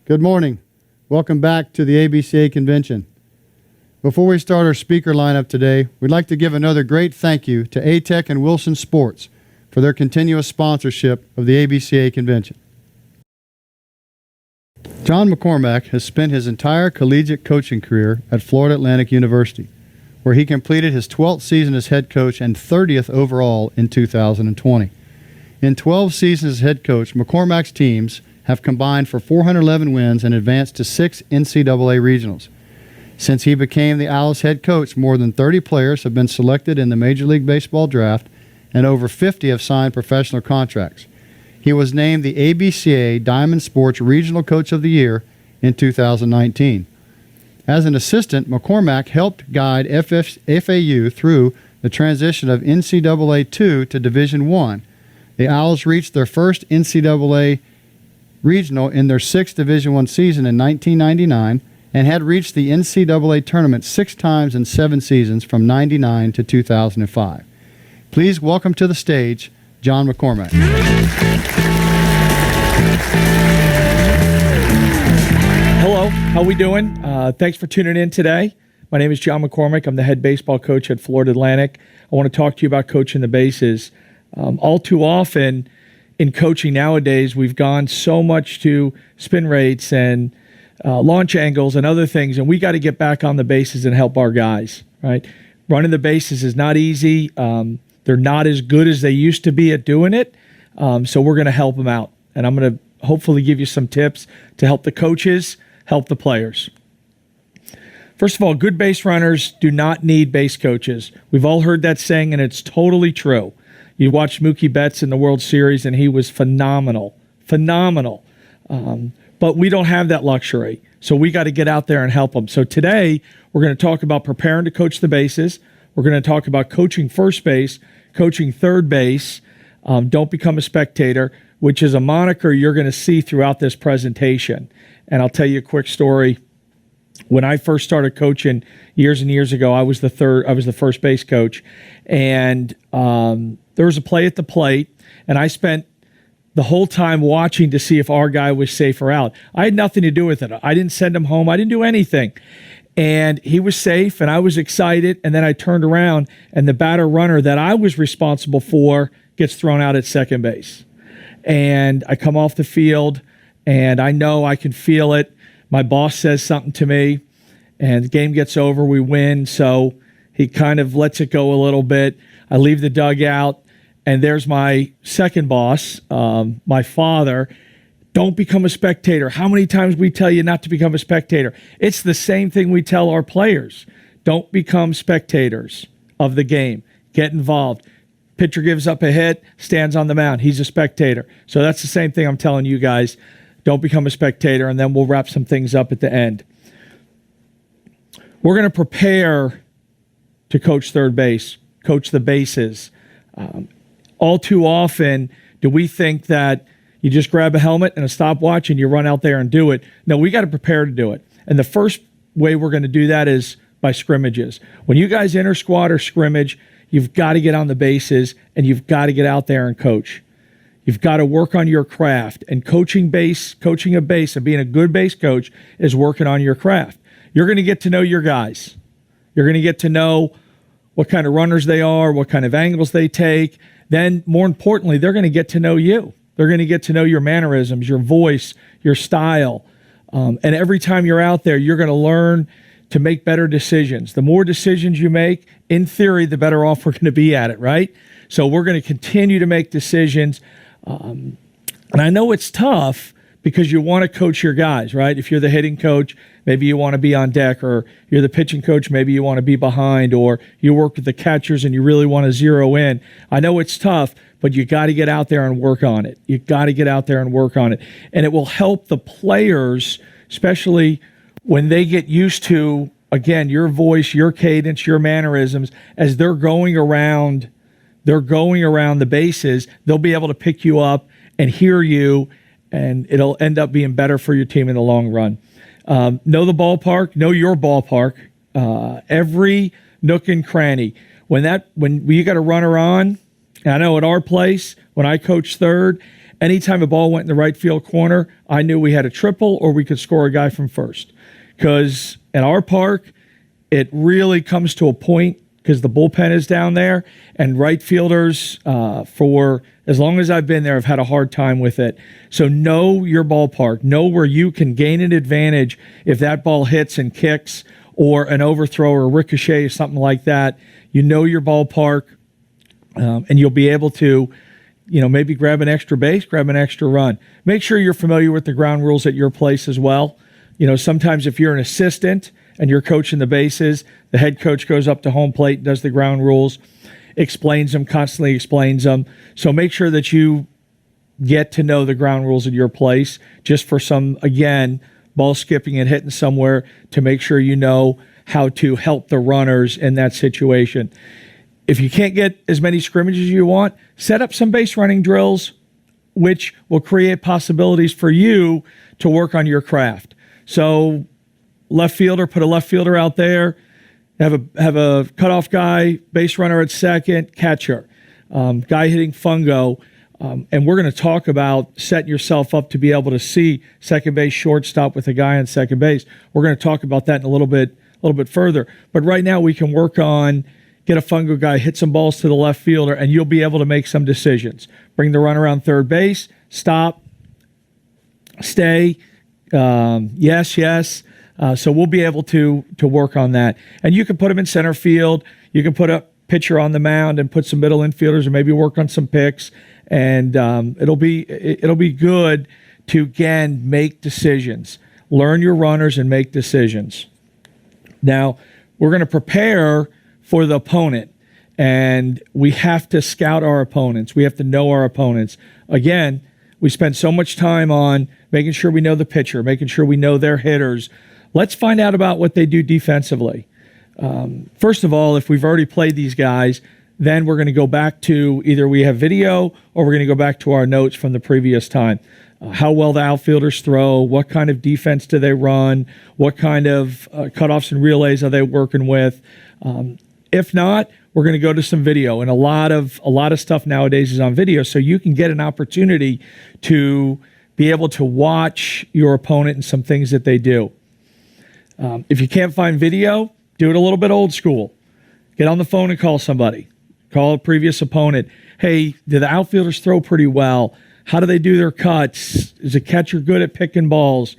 Good morning. Welcome back to the ABCA Convention. Before we start our speaker lineup today, we'd like to give another great thank you to A-Tech and Wilson Sports for their continuous sponsorship of the ABCA Convention. John McCormack has spent his entire collegiate coaching career at Florida Atlantic University, where he completed his 12th season as head coach and 30th overall in 2020. In 12 seasons as head coach, McCormack's teams have combined for 411 wins and advanced to 6 NCAA regionals. Since he became the Owls head coach, more than 30 players have been selected in the Major League Baseball draft, and over 50 have signed professional contracts. He was named the ABCA Diamond Sports Regional Coach of the Year in 2019. As an assistant, McCormack helped guide FAU through the transition of NCAA 2 to Division I. The Owls reached their first NCAA regional in their 6th Division I season in 1999 and had reached the NCAA tournament 6 times in 7 seasons from 99 to 2005. Please welcome to the stage John McCormack. Hello, how we doing? Thanks for tuning in today. My name is John McCormack. I'm the head baseball coach at Florida Atlantic. I want to talk to you about coaching the bases. All too often in coaching nowadays, we've gone so much to spin rates and launch angles and other things, and we got to get back on the bases and help our guys, right? Running the bases is not easy. They're not as good as they used to be at doing it, so we're going to help them out. And I'm going to hopefully give you some tips to help the coaches, help the players. First of all, good base runners do not need base coaches. We've all heard that saying, and it's totally true. You watched Mookie Betts in the World Series, and he was phenomenal. But we don't have that luxury, so we got to get out there and help them. So today, we're going to talk about preparing to coach the bases. We're going to talk about coaching first base, coaching third base. Don't become a spectator, which is a moniker you're going to see throughout this presentation. And I'll tell you a quick story. When I first started coaching years and years ago, I was the first base coach, and there was a play at the plate, and I spent the whole time watching to see if our guy was safe or out. I had nothing to do with it. I didn't send him home. I didn't do anything. And he was safe, and I was excited, and then I turned around, and the batter runner that I was responsible for gets thrown out at second base. And I come off the field, and I know I can feel it. My boss says something to me, and the game gets over. We win, so he kind of lets it go a little bit. I leave the dugout, and there's my second boss, my father. Don't become a spectator. How many times we tell you not to become a spectator? It's the same thing we tell our players. Don't become spectators of the game. Get involved. Pitcher gives up a hit, stands on the mound. He's a spectator. So that's the same thing I'm telling you guys. Don't become a spectator, and then we'll wrap some things up at the end. We're going to prepare to coach third base, coach the bases. All too often do we think that you just grab a helmet and a stopwatch and you run out there and do it. No, we got to prepare to do it. And the first way we're going to do that is by scrimmages. When you guys enter squad or scrimmage, you've got to get on the bases and you've got to get out there and coach. You've got to work on your craft. And coaching a base and being a good base coach is working on your craft. You're going to get to know your guys. You're going to get to know what kind of runners they are, what kind of angles they take. Then, more importantly, they're going to get to know you. They're going to get to know your mannerisms, your voice, your style. And every time you're out there, you're going to learn to make better decisions. The more decisions you make, in theory, the better off we're going to be at it, right? So we're going to continue to make decisions. And I know it's tough because you want to coach your guys, right? If you're the hitting coach, maybe you want to be on deck, or you're the pitching coach, maybe you want to be behind, or you work with the catchers and you really want to zero in. I know it's tough, but you got to get out there and work on it. You got to get out there and work on it. And it will help the players, especially when they get used to, again, your voice, your cadence, your mannerisms, as they're going around the bases, they'll be able to pick you up and hear you, and it'll end up being better for your team in the long run. Know the ballpark, know your ballpark, every nook and cranny. When you got a runner on, I know at our place, when I coach third, anytime a ball went in the right field corner, I knew we had a triple or we could score a guy from first. Because at our park, it really comes to a point because the bullpen is down there, and right fielders, for as long as I've been there, have had a hard time with it. So know your ballpark. Know where you can gain an advantage if that ball hits and kicks, or an overthrow or a ricochet or something like that. You know your ballpark, and you'll be able to, maybe grab an extra base, grab an extra run. Make sure you're familiar with the ground rules at your place as well. Sometimes if you're an assistant and you're coaching the bases, the head coach goes up to home plate, does the ground rules, explains them, constantly explains them. So make sure that you get to know the ground rules at your place, just for some, again, ball skipping and hitting somewhere, to make sure you know how to help the runners in that situation. If you can't get as many scrimmages as you want, set up some base running drills, which will create possibilities for you to work on your craft. So left fielder, put a left fielder out there, have a cutoff guy, base runner at second, catcher, guy hitting fungo. And we're going to talk about setting yourself up to be able to see second base, shortstop with a guy on second base. We're going to talk about that in a little bit further. But right now we can work on, get a fungo guy, hit some balls to the left fielder, and you'll be able to make some decisions. Bring the runner around third base, stop, stay, yes. So we'll be able to work on that. And you can put him in center field. You can put a pitcher on the mound and put some middle infielders, or maybe work on some picks. And it'll be good to, again, make decisions. Learn your runners and make decisions. Now, we're going to prepare for the opponent, and we have to scout our opponents. We have to know our opponents. Again, we spend so much time on making sure we know the pitcher, making sure we know their hitters. Let's find out about what they do defensively. First of all, if we've already played these guys, then we're going to go back to either we have video or we're going to go back to our notes from the previous time. How well the outfielders throw, what kind of defense do they run, what kind of cutoffs and relays are they working with. If not, we're going to go to some video, and a lot of stuff nowadays is on video, so you can get an opportunity to be able to watch your opponent and some things that they do. If you can't find video, do it a little bit old school. Get on the phone and call somebody. Call a previous opponent. Hey, do the outfielders throw pretty well? How do they do their cuts? Is a catcher good at picking balls?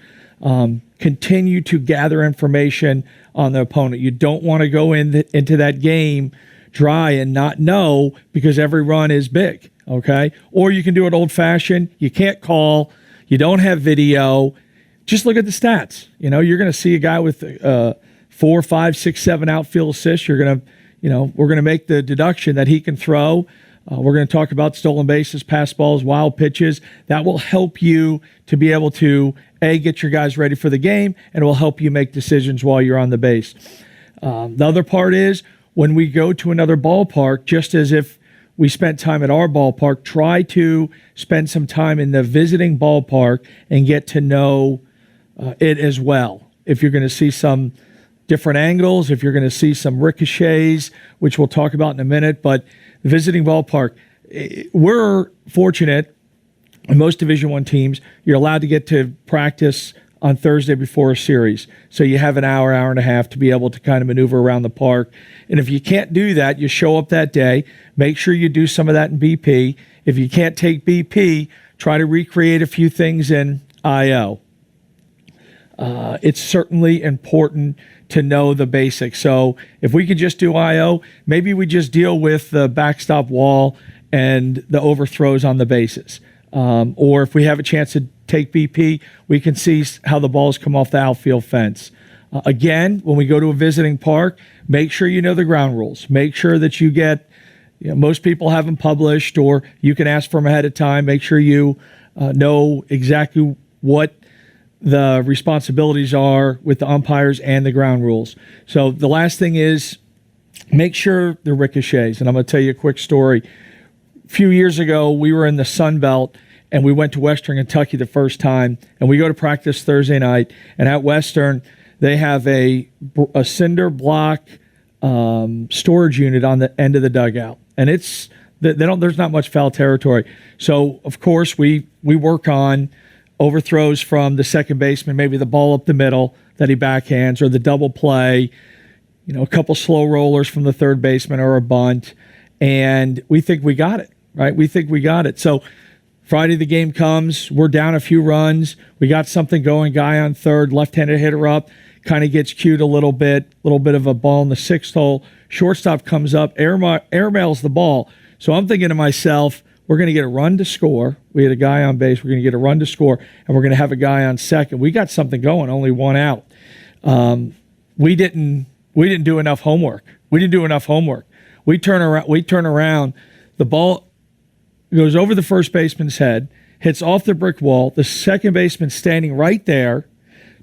Continue to gather information on the opponent. You don't want to go into that game dry and not know, because every run is big, okay? Or you can do it old-fashioned. You can't call. You don't have video. Just look at the stats. You're going to see a guy with 4, 5, 6, 7 outfield assists. You're going to, we're going to make the deduction that he can throw. We're going to talk about stolen bases, pass balls, wild pitches. That will help you to be able to, A, get your guys ready for the game, and it will help you make decisions while you're on the base. The other part is, when we go to another ballpark, just as if we spent time at our ballpark, try to spend some time in the visiting ballpark and get to know it as well. If you're going to see some different angles, if you're going to see some ricochets, which we'll talk about in a minute, but the visiting ballpark, we're fortunate in most Division I teams, you're allowed to get to practice on Thursday before a series. So you have an hour and a half to be able to kind of maneuver around the park. And if you can't do that, you show up that day. Make sure you do some of that in BP. If you can't take BP, try to recreate a few things in IO. It's certainly important to know the basics. So if we could just do IO, maybe we just deal with the backstop wall and the overthrows on the bases. Or if we have a chance to take BP, we can see how the balls come off the outfield fence. Again, when we go to a visiting park, make sure you know the ground rules. Make sure that you get, most people have them published, or you can ask for them ahead of time. Make sure you know exactly what the responsibilities are with the umpires and the ground rules. So the last thing is, make sure the ricochets. And I'm going to tell you a quick story. A few years ago, we were in the Sun Belt, and we went to Western Kentucky the first time, and we go to practice Thursday night, and at Western, they have a cinder block storage unit on the end of the dugout, and it's There's not much foul territory. So of course we work on overthrows from the second baseman, maybe the ball up the middle that he backhands, or the double play, a couple slow rollers from the third baseman or a bunt. And we think we got it, right? We think we got it. So Friday the game comes, we're down a few runs, we got something going, guy on third, left-handed hitter up, kind of gets cued a little bit of a ball in the sixth hole. Shortstop comes up, airmails the ball. So I'm thinking to myself, we're going to get a run to score. We had a guy on base. We're going to get a run to score, and we're going to have a guy on second. We got something going, only one out. We didn't do enough homework. We turn around. The ball goes over the first baseman's head, hits off the brick wall. The second baseman standing right there,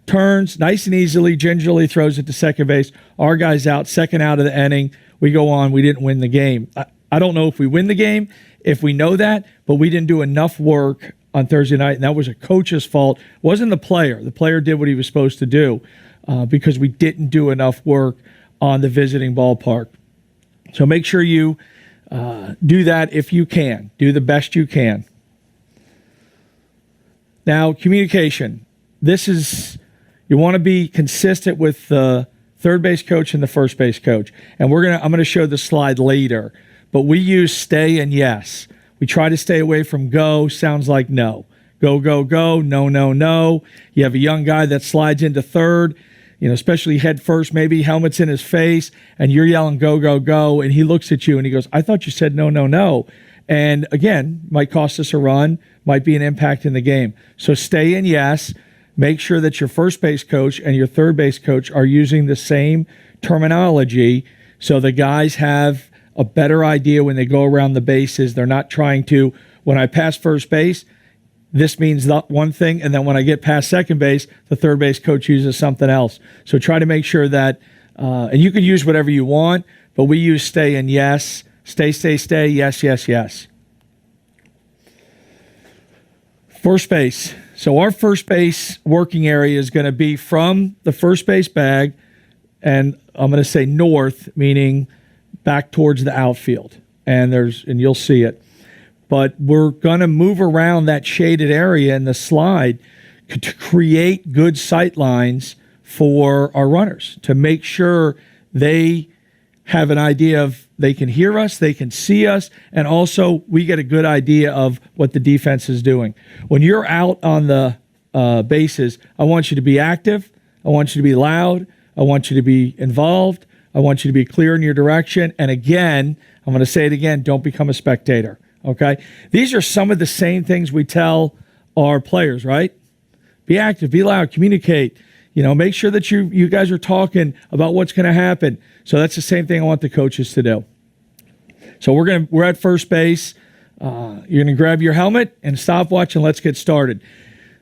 turns nice and easily, gingerly throws it to second base. Our guy's out, second out of the inning. We go on. We didn't win the game. I don't know if we win the game, if we know that, but we didn't do enough work on Thursday night, and that was a coach's fault. It wasn't the player. The player did what he was supposed to do because we didn't do enough work on the visiting ballpark. So make sure you do that if you can. Do the best you can. Now, communication. You want to be consistent with the third base coach and the first base coach. And I'm going to show the slide later. But we use stay and yes. We try to stay away from go, sounds like no. Go, go, go, no, no, no. You have a young guy that slides into third, especially head first, maybe helmet's in his face, and you're yelling go, go, go, and he looks at you and he goes, I thought you said no, no, no. And again, might cost us a run, might be an impact in the game. So stay in yes. Make sure that your first base coach and your third base coach are using the same terminology so the guys have a better idea when they go around the bases. They're not trying to, when I pass first base, this means that one thing, and then when I get past second base, the third base coach uses something else. So try to make sure that, and you can use whatever you want, but we use stay and yes. Stay, stay, stay, yes, yes, yes. First base. So our first base working area is going to be from the first base bag, and I'm going to say north, meaning back towards the outfield. And you'll see it. But we're going to move around that shaded area in the slide to create good sight lines for our runners, to make sure they have an idea of they can hear us, they can see us, and also we get a good idea of what the defense is doing. When you're out on the bases, I want you to be active, I want you to be loud, I want you to be involved, I want you to be clear in your direction. And again, I'm going to say it again, don't become a spectator, okay? These are some of the same things we tell our players, right? Be active, be loud, communicate. Make sure that you guys are talking about what's going to happen. So that's the same thing I want the coaches to do. So we're at first base. You're going to grab your helmet and stopwatch, and let's get started.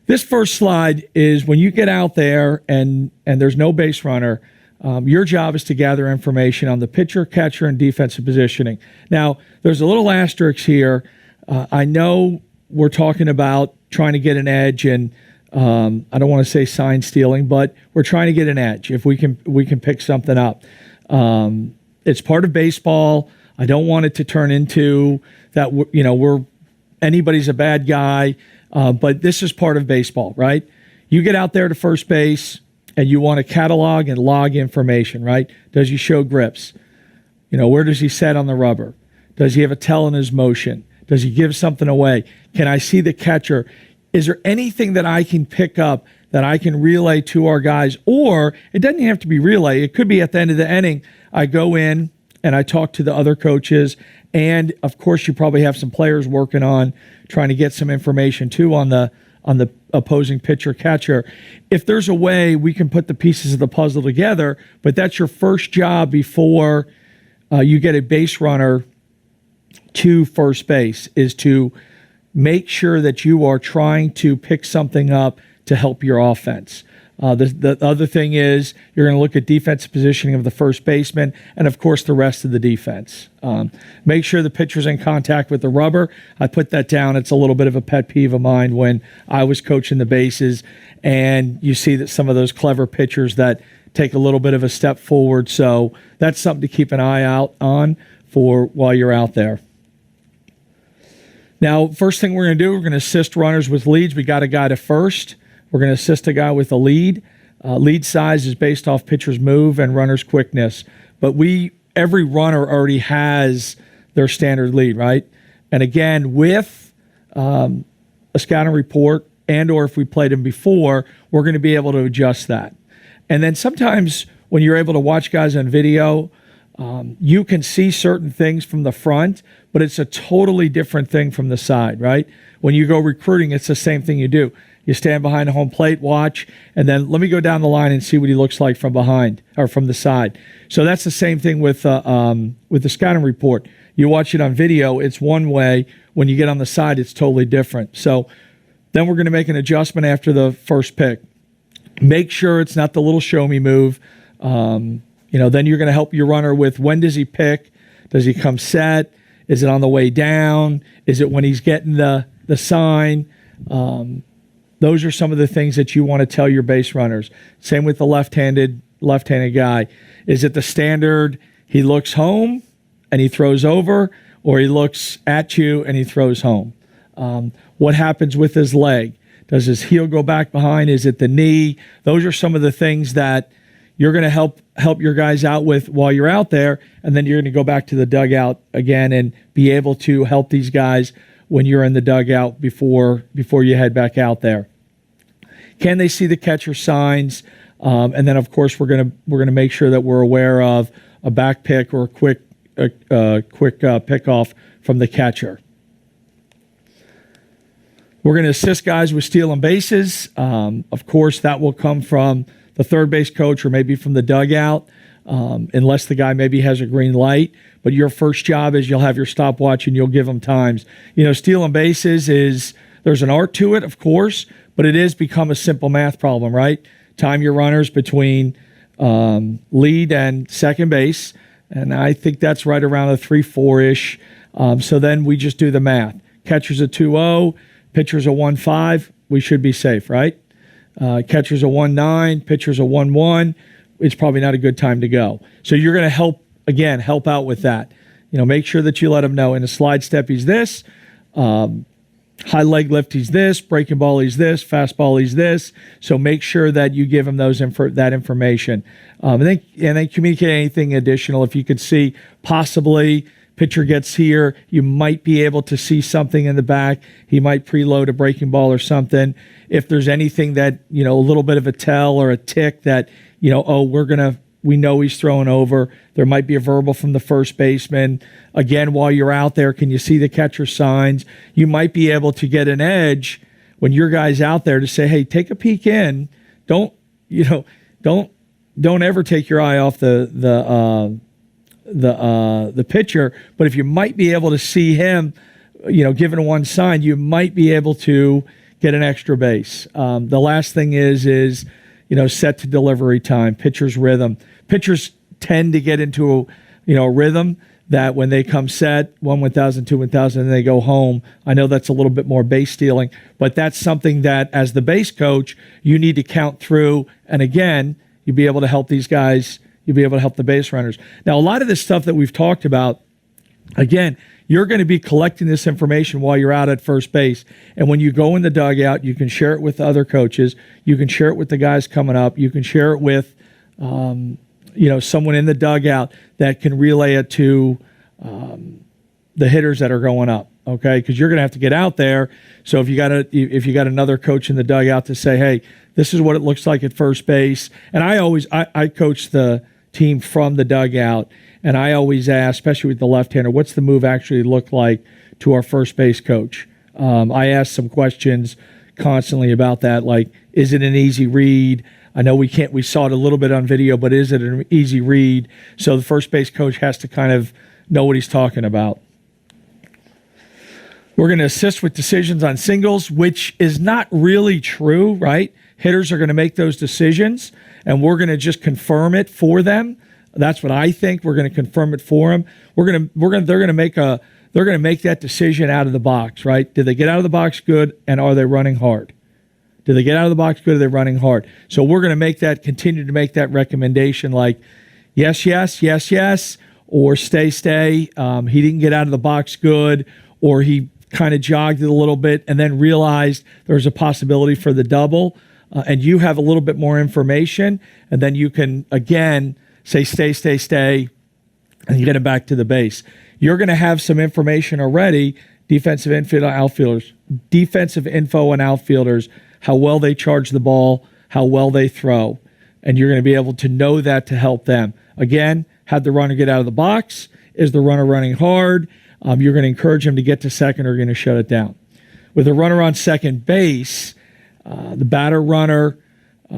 This first slide is when you get out there and there's no base runner, your job is to gather information on the pitcher, catcher, and defensive positioning. Now, there's a little asterisk here. I know we're talking about trying to get an edge, and I don't want to say sign stealing, but we're trying to get an edge if we can pick something up. It's part of baseball. I don't want it to turn into that we're anybody's a bad guy, but this is part of baseball, right? You get out there to first base and you want to catalog and log information, right? Does he show grips? Where does he set on the rubber? Does he have a tell in his motion? Does he give something away? Can I see the catcher? Is there anything that I can pick up that I can relay to our guys? Or it doesn't have to be relay. It could be at the end of the inning, I go in and I talk to the other coaches. And of course, you probably have some players working on trying to get some information too on the opposing pitcher catcher. If there's a way we can put the pieces of the puzzle together, but that's your first job before you get a base runner to first base, is to make sure that you are trying to pick something up to help your offense. The other thing is you're going to look at defensive positioning of the first baseman and, of course, the rest of the defense. Make sure the pitcher's in contact with the rubber. I put that down. It's a little bit of a pet peeve of mine when I was coaching the bases, and you see that some of those clever pitchers that take a little bit of a step forward. So that's something to keep an eye out on for while you're out there. Now, first thing we're going to do, we're going to assist runners with leads. We got a guy to first. We're going to assist a guy with a lead. Lead size is based off pitcher's move and runner's quickness. But every runner already has their standard lead, right? And again, with a scouting report and or if we played him before, we're going to be able to adjust that. And then sometimes when you're able to watch guys on video, you can see certain things from the front, but it's a totally different thing from the side, right? When you go recruiting, it's the same thing you do. You stand behind the home plate, watch, and then let me go down the line and see what he looks like from behind or from the side. So that's the same thing with the scouting report. You watch it on video, it's one way. When you get on the side, it's totally different. So then we're going to make an adjustment after the first pick. Make sure it's not the little show me move. Then you're going to help your runner with when does he pick? Does he come set? Is it on the way down? Is it when he's getting the sign? Those are some of the things that you want to tell your base runners. Same with the left-handed guy. Is it the standard he looks home and he throws over, or he looks at you and he throws home? What happens with his leg? Does his heel go back behind? Is it the knee? Those are some of the things that you're going to help your guys out with while you're out there, and then you're going to go back to the dugout again and be able to help these guys when you're in the dugout before you head back out there. Can they see the catcher signs? And then, of course, we're gonna make sure that we're aware of a back pick or a quick pickoff from the catcher. We're going to assist guys with stealing bases. Of course, that will come from the third base coach or maybe from the dugout, unless the guy maybe has a green light. But your first job is you'll have your stopwatch and you'll give them times. Stealing bases there's an art to it, of course, but it is become a simple math problem, right? Time your runners between lead and second base, and I think that's right around a 3-4-ish. So then we just do the math. Catcher's a 2-0, pitcher's a 1-5, we should be safe, right? Catcher's a 1-9, pitcher's a 1-1, it's probably not a good time to go. So you're going to help out with that. Make sure that you let them know in a slide step he's this, high leg lift he's this, breaking ball he's this, fastball he's this. So make sure that you give him that information. And then communicate anything additional. If you could see possibly pitcher gets here, you might be able to see something in the back. He might preload a breaking ball or something. If there's anything that, a little bit of a tell or a tick that, we know he's throwing over. There might be a verbal from the first baseman. Again, while you're out there, can you see the catcher signs? You might be able to get an edge when your guy's out there to say, hey, take a peek in. Don't ever take your eye off the pitcher. But if you might be able to see him, given one sign, you might be able to get an extra base. The last thing is set to delivery time, pitcher's rhythm. Pitchers tend to get into a rhythm that when they come set, 1,000, 2,000, and they go home. I know that's a little bit more base stealing, but that's something that as the base coach, you need to count through. And again, you'll be able to help these guys. You'll be able to help the base runners. Now, a lot of this stuff that we've talked about, again, you're going to be collecting this information while you're out at first base. And when you go in the dugout, you can share it with other coaches. You can share it with the guys coming up. You can share it with, someone in the dugout that can relay it to the hitters that are going up. Okay, because you're going to have to get out there. So if you got another coach in the dugout to say, hey, this is what it looks like at first base. And I coach the team from the dugout. And I always ask, especially with the left-hander, what's the move actually look like to our first base coach? I ask some questions constantly about that, like, is it an easy read? I know we saw it a little bit on video, but is it an easy read? So the first base coach has to kind of know what he's talking about. We're going to assist with decisions on singles, which is not really true, right? Hitters are going to make those decisions, and we're going to just confirm it for them. That's what I think. We're going to confirm it for them. They're going to make that decision out of the box, right? Did they get out of the box good, and are they running hard? Did they get out of the box good? Are they running hard? So we're going to continue to make that recommendation, like yes, yes, yes, yes, or stay. He didn't get out of the box good, or he kind of jogged it a little bit and then realized there's a possibility for the double, and you have a little bit more information, and then you can, again, say stay, and you get him back to the base. You're going to have some information already, defensive info and outfielders, how well they charge the ball, how well they throw, and you're going to be able to know that to help them. Again, have the runner get out of the box. Is the runner running hard? You're going to encourage him to get to second, or you're going to shut it down. With a runner on second base, the batter runner,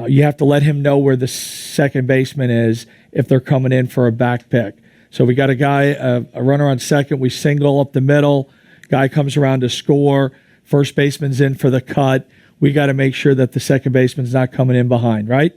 you have to let him know where the second baseman is if they're coming in for a back pick. So we got a guy, a runner on second, we single up the middle, guy comes around to score, first baseman's in for the cut. We got to make sure that the second baseman's not coming in behind, right?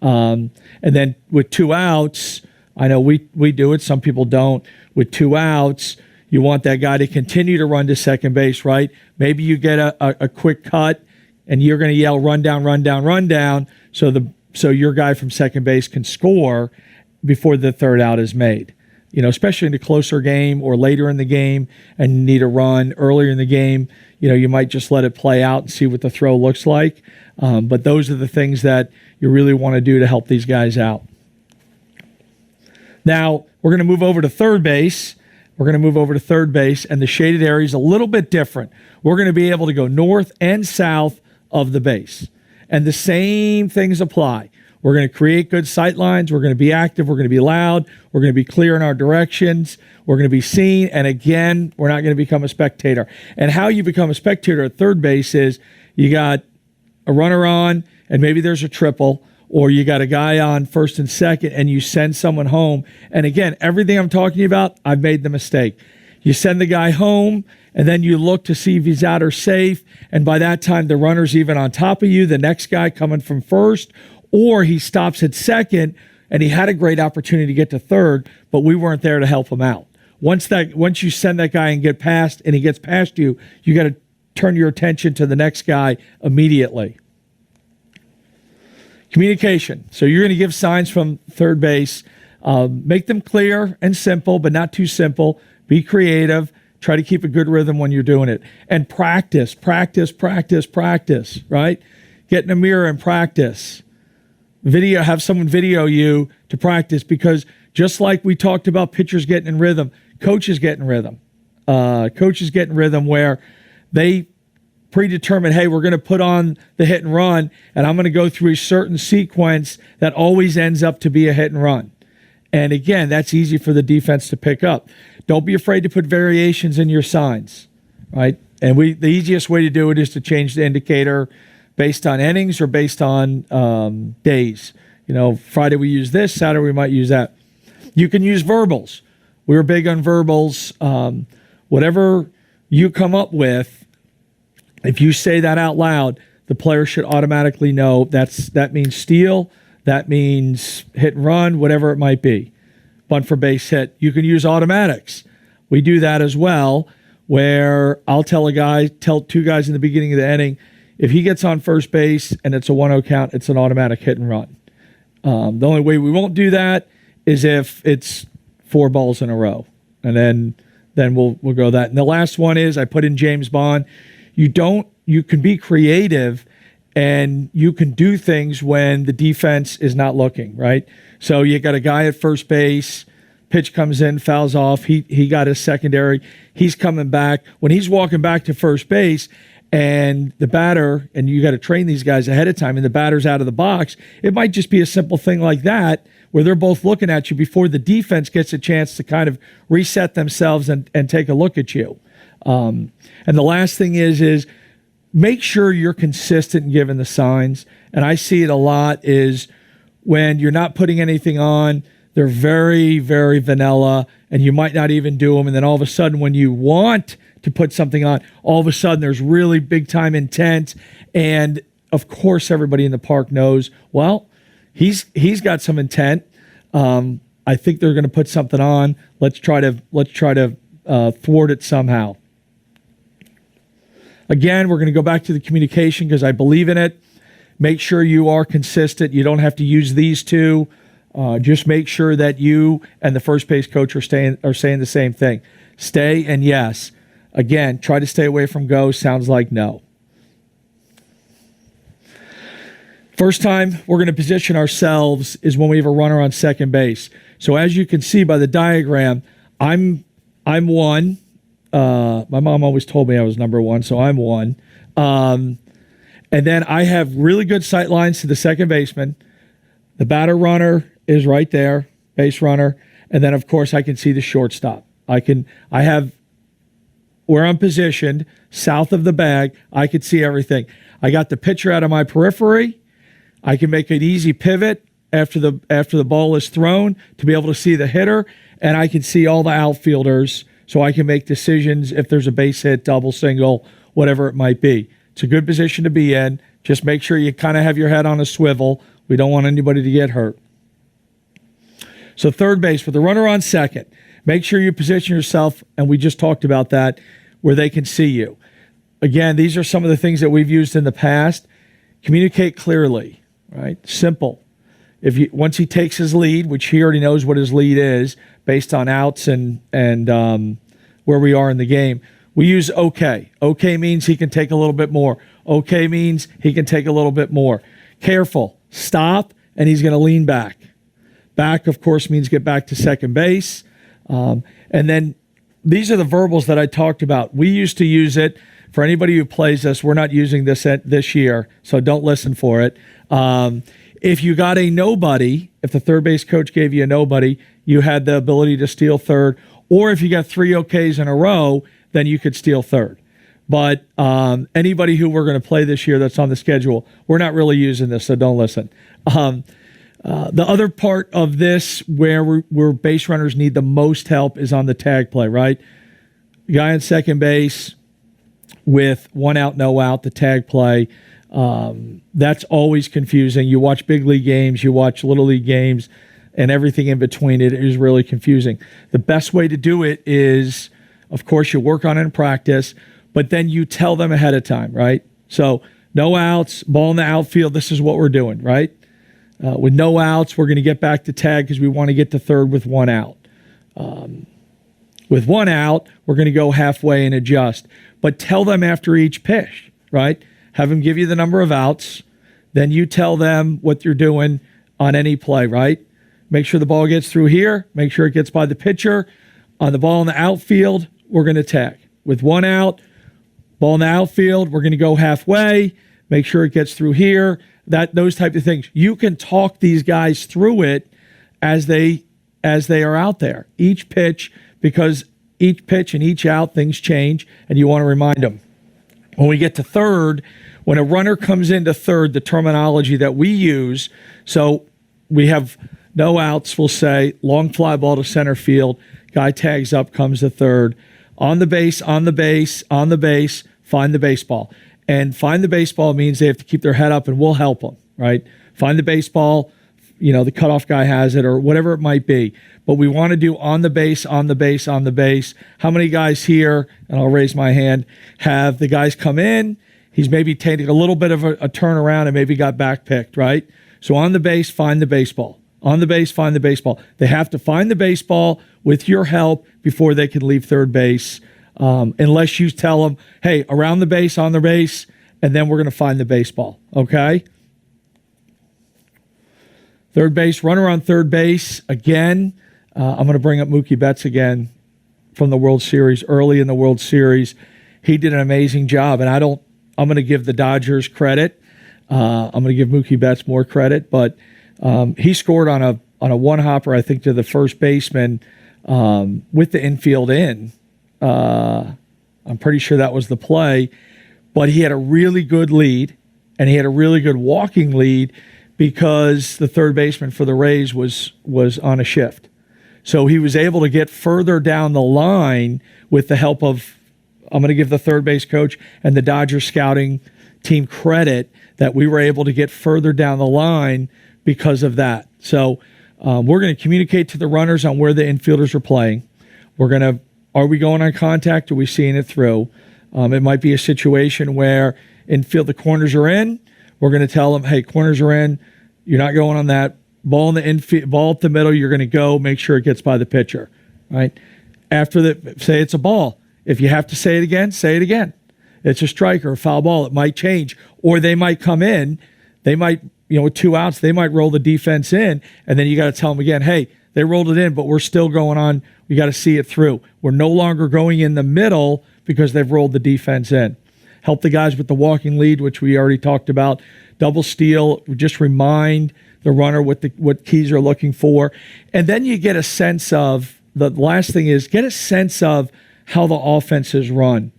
And then with 2 outs, I know we do it, some people don't. With 2 outs, you want that guy to continue to run to second base, right? Maybe you get a quick cut and you're going to yell run down, so your guy from second base can score before the 3rd out is made. You know, especially in a closer game or later in the game and you need a run earlier in the game, you know, you might just let it play out and see what the throw looks like. But those are the things that you really want to do to help these guys out. Now, we're going to move over to third base. And the shaded area is a little bit different. We're going to be able to go north and south of the base. And the same things apply. We're going to create good sight lines. We're going to be active. We're going to be loud. We're going to be clear in our directions. We're going to be seen. And again, we're not going to become a spectator. And how you become a spectator at third base is you got a runner on, and maybe there's a triple, or you got a guy on first and second, and you send someone home. And again, everything I'm talking about, I've made the mistake. You send the guy home, and then you look to see if he's out or safe. And by that time, the runner's even on top of you, the next guy coming from first, or he stops at second, and he had a great opportunity to get to third, but we weren't there to help him out. Once you send that guy and he gets past you, you got to turn your attention to the next guy immediately. Communication. So you're going to give signs from third base. Make them clear and simple, but not too simple. Be creative. Try to keep a good rhythm when you're doing it. And practice, right? Get in a mirror and practice. Have someone video you to practice, because just like we talked about pitchers getting in rhythm, coaches get in rhythm. Coaches get in rhythm where they predetermine, hey, we're going to put on the hit and run, and I'm going to go through a certain sequence that always ends up to be a hit and run. And again, that's easy for the defense to pick up. Don't be afraid to put variations in your signs, right? And the easiest way to do it is to change the indicator based on innings or based on days. You know, Friday we use this, Saturday we might use that. You can use verbals. We were big on verbals. Whatever you come up with, if you say that out loud, the player should automatically know that means steal, that means hit and run, whatever it might be. Bunt for base hit. You can use automatics. We do that as well, where I'll tell two guys in the beginning of the inning, if he gets on first base and it's a 1-0 count, it's an automatic hit and run. The only way we won't do that is if it's 4 balls in a row, and then we'll go that. And the last one is I put in James Bond. You can be creative and you can do things when the defense is not looking, right? So you got a guy at first base, pitch comes in, fouls off. He got his secondary. He's coming back. When he's walking back to first base and the batter, and you got to train these guys ahead of time, and the batter's out of the box, it might just be a simple thing like that where they're both looking at you before the defense gets a chance to kind of reset themselves and take a look at you. And the last thing is make sure you're consistent in giving the signs. And I see it a lot is when you're not putting anything on, they're very, very vanilla, and you might not even do them. And then all of a sudden, when you want to put something on, all of a sudden there's really big time intent. And of course, everybody in the park knows, well, he's got some intent. I think they're going to put something on. Let's try to thwart it somehow. Again, we're going to go back to the communication because I believe in it. Make sure you are consistent. You don't have to use these two. Just make sure that you and the first base coach are saying the same thing. Stay and yes. Again, try to stay away from go. Sounds like no. First time we're going to position ourselves is when we have a runner on second base. So as you can see by the diagram, I'm one. My mom always told me I was number one, so I'm one. And then I have really good sight lines to the second baseman. The batter runner is right there, base runner. And then, of course, I can see the shortstop. I have where I'm positioned, south of the bag, I can see everything. I got the pitcher out of my periphery. I can make an easy pivot after the ball is thrown to be able to see the hitter, and I can see all the outfielders, so I can make decisions if there's a base hit, double, single, whatever it might be. It's a good position to be in. Just make sure you kind of have your head on a swivel. We don't want anybody to get hurt. So third base with the runner on second, make sure you position yourself, and we just talked about that, where they can see you. Again, these are some of the things that we've used in the past. Communicate clearly, right? Simple. Once he takes his lead, which he already knows what his lead is based on outs and where we are in the game, we use okay. Okay means he can take a little bit more. Okay means he can take a little bit more. Careful. Stop, and he's going to lean back. Back, of course, means get back to second base. And then these are the verbals that I talked about. We used to use it. For anybody who plays this, we're not using this year, so don't listen for it. If you got a nobody, if the third base coach gave you a nobody, you had the ability to steal third. Or if you got 3 okays in a row, then you could steal third. But anybody who we're going to play this year that's on the schedule, we're not really using this, so don't listen. The other part of this where base runners need the most help is on the tag play, right? The guy on second base with 1 out, no out, the tag play. That's always confusing. You watch big league games, you watch little league games, and everything in between. It is really confusing. The best way to do it is, of course, you work on it in practice, but then you tell them ahead of time, right? So no outs, ball in the outfield, this is what we're doing, right? With no outs, we're going to get back to tag because we want to get to third with 1 out. With 1 out, we're going to go halfway and adjust. But tell them after each pitch, right? Have them give you the number of outs. Then you tell them what you're doing on any play, right? Make sure the ball gets through here. Make sure it gets by the pitcher. On the ball in the outfield, we're going to tag. With 1 out, ball in the outfield, we're going to go halfway. Make sure it gets through here. Those type of things. You can talk these guys through it as they are out there. Each pitch, because each pitch and each out, things change, and you want to remind them. When we get to third, when a runner comes into third, the terminology that we use, so we have no outs, we'll say long fly ball to center field, guy tags up, comes to third, on the base, on the base, on the base, find the baseball. And find the baseball means they have to keep their head up, and we'll help them, right? Find the baseball, the cutoff guy has it, or whatever it might be. But we want to do on the base, on the base, on the base. How many guys here, and I'll raise my hand, have the guys come in, he's maybe taking a little bit of a turnaround and maybe got back picked, right? So on the base, find the baseball. On the base, find the baseball. They have to find the baseball with your help before they can leave third base. Unless you tell them, hey, around the base, on the base, and then we're going to find the baseball, okay? Third base, runner on third base. Again, I'm going to bring up Mookie Betts again from the World Series, early in the World Series. He did an amazing job, and I'm going to give the Dodgers credit. I'm going to give Mookie Betts more credit, but he scored on a one-hopper, I think, to the first baseman with the infield in. I'm pretty sure that was the play, but he had a really good lead, and he had a really good walking lead because the third baseman for the Rays was on a shift. So he was able to get further down the line with the help of, I'm going to give the third base coach and the Dodgers scouting team credit that we were able to get further down the line because of that. So we're going to communicate to the runners on where the infielders are playing. Are we going on contact? Are we seeing it through? It might be a situation where infield, the corners are in. We're going to tell them, hey, corners are in. You're not going on that. Ball in the infield, ball up the middle. You're going to go. Make sure it gets by the pitcher, right? After say it's a ball. If you have to say it again, say it again. It's a strike or a foul ball. It might change, or they might come in. They might, with 2 outs, they might roll the defense in, and then you got to tell them again, hey, they rolled it in, but we're still going on. We got to see it through. We're no longer going in the middle because they've rolled the defense in. Help the guys with the walking lead, which we already talked about. Double steal, just remind the runner what keys are looking for. And then you get a sense of, the last thing is, get a sense of how the offense is run.